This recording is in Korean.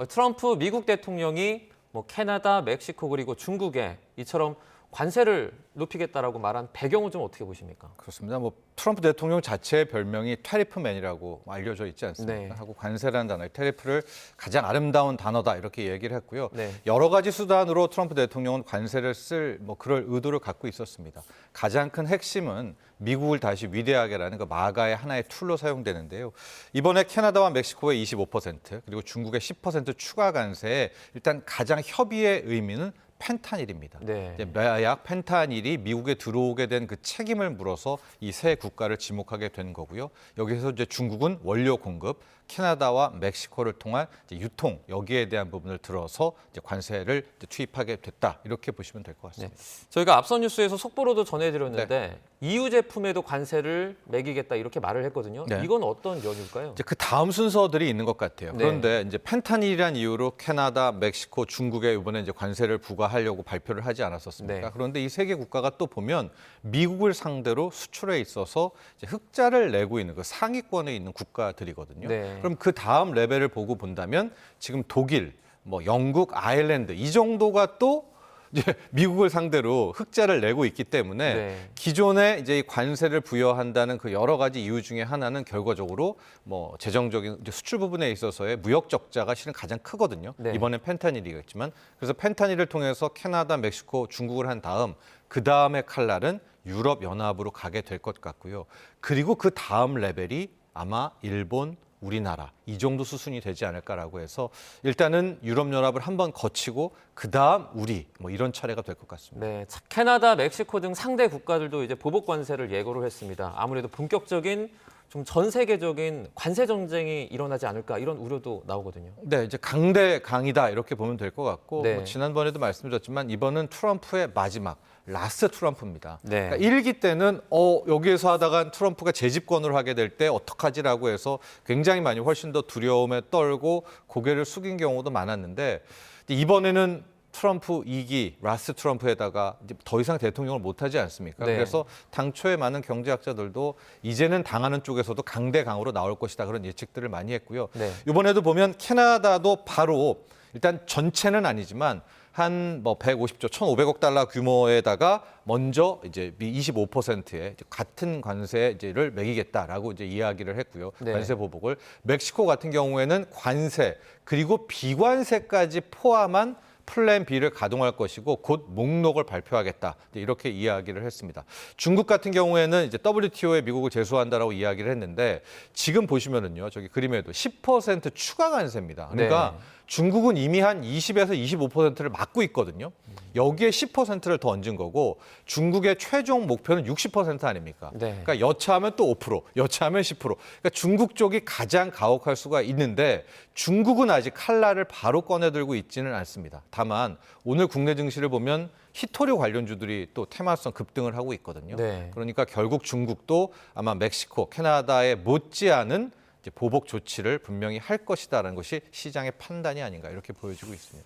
트럼프 미국 대통령이 뭐 캐나다, 멕시코 그리고 중국에 이처럼 관세를 높이겠다라고 말한 배경은 좀 어떻게 보십니까? 그렇습니다. 뭐 트럼프 대통령 자체의 별명이 테리프맨이라고 알려져 있지 않습니까? 네. 하고 관세라는 단어, 테리프를 가장 아름다운 단어다 이렇게 얘기를 했고요. 네. 여러 가지 수단으로 트럼프 대통령은 관세를 쓸 뭐 그럴 의도를 갖고 있었습니다. 가장 큰 핵심은 미국을 다시 위대하게라는 그 마가의 하나의 툴로 사용되는데요. 이번에 캐나다와 멕시코의 25% 그리고 중국의 10% 추가 관세에 일단 가장 협의의 의미는 펜타닐입니다. 네. 이제 마약 펜타닐이 미국에 들어오게 된 그 책임을 물어서 이 세 국가를 지목하게 된 거고요. 여기서 이제 중국은 원료 공급, 캐나다와 멕시코를 통한 이제 유통 여기에 대한 부분을 들어서 이제 관세를 이제 투입하게 됐다 이렇게 보시면 될 것 같습니다. 저희가 앞선 뉴스에서 속보로도 전해드렸는데 EU 제품에도 관세를 매기겠다 이렇게 말을 했거든요. 네. 이건 어떤 연유일까요? 이제 그 다음 순서들이 있는 것 같아요. 네. 그런데 이제 펜타닐이란 이유로 캐나다, 멕시코, 중국에 이번에 이제 관세를 부과하려고 발표를 하지 않았었습니까? 네. 그런데 이 세 개 국가가 또 보면 미국을 상대로 수출에 있어서 이제 흑자를 내고 있는 그 상위권에 있는 국가들이거든요. 네. 그럼 그 다음 레벨을 보고 본다면 지금 독일, 뭐 영국, 아일랜드 이 정도가 또 이제 미국을 상대로 흑자를 내고 있기 때문에 네. 기존에 이제 이 관세를 부여한다는 그 여러 가지 이유 중에 하나는 결과적으로 뭐 재정적인 이제 수출 부분에 있어서의 무역 적자가 실은 가장 크거든요. 네. 이번엔 펜타닐이겠지만 그래서 펜타닐을 통해서 캐나다, 멕시코, 중국을 한 다음 그 다음에 칼날은 유럽 연합으로 가게 될 것 같고요. 그리고 그 다음 레벨이 아마 일본, 우리나라 이 정도 수순이 되지 않을까라고 해서 일단은 유럽연합을 한번 거치고 그다음 우리 뭐 이런 차례가 될 것 같습니다. 네, 캐나다, 멕시코 등 상대 국가들도 이제 보복 관세를 예고를 했습니다. 아무래도 본격적인 좀 전 세계적인 관세 전쟁이 일어나지 않을까 이런 우려도 나오거든요. 네, 이제 강대강이다 이렇게 보면 될 것 같고 네. 뭐 지난번에도 말씀드렸지만 이번은 트럼프의 마지막 라스트 트럼프입니다. 네. 그러니까 1기 때는 여기에서 하다가 트럼프가 재집권을 하게 될 때 어떡하지라고 해서 굉장히 많이 훨씬 더 두려움에 떨고 고개를 숙인 경우도 많았는데 이번에는 트럼프 2기 라스트 트럼프에다가 이제 더 이상 대통령을 못하지 않습니까? 네. 그래서 당초에 많은 경제학자들도 이제는 당하는 쪽에서도 강대강으로 나올 것이다 그런 예측들을 많이 했고요. 네. 이번에도 보면 캐나다도 바로 일단 전체는 아니지만 한 뭐 150조, 1,500억 달러 규모에다가 먼저 이제 25%의 같은 관세를 매기겠다라고 이제 이야기를 했고요. 네. 관세 보복을 멕시코 같은 경우에는 관세 그리고 비관세까지 포함한 플랜 B를 가동할 것이고 곧 목록을 발표하겠다 이렇게 이야기를 했습니다. 중국 같은 경우에는 이제 WTO에 미국을 제소한다라고 이야기를 했는데 지금 보시면은요 저기 그림에도 10% 추가 관세입니다. 그러니까 네. 중국은 이미 한 20에서 25%를 막고 있거든요. 여기에 10%를 더 얹은 거고 중국의 최종 목표는 60% 아닙니까? 네. 그러니까 여차하면 또 5%, 여차하면 10%. 그러니까 중국 쪽이 가장 가혹할 수가 있는데 중국은 아직 칼날을 바로 꺼내들고 있지는 않습니다. 다만 오늘 국내 증시를 보면 히토류 관련주들이 또 테마성 급등을 하고 있거든요. 네. 그러니까 결국 중국도 아마 멕시코, 캐나다에 못지않은 이제 보복 조치를 분명히 할 것이다라는 것이 시장의 판단이 아닌가 이렇게 보여지고 있습니다.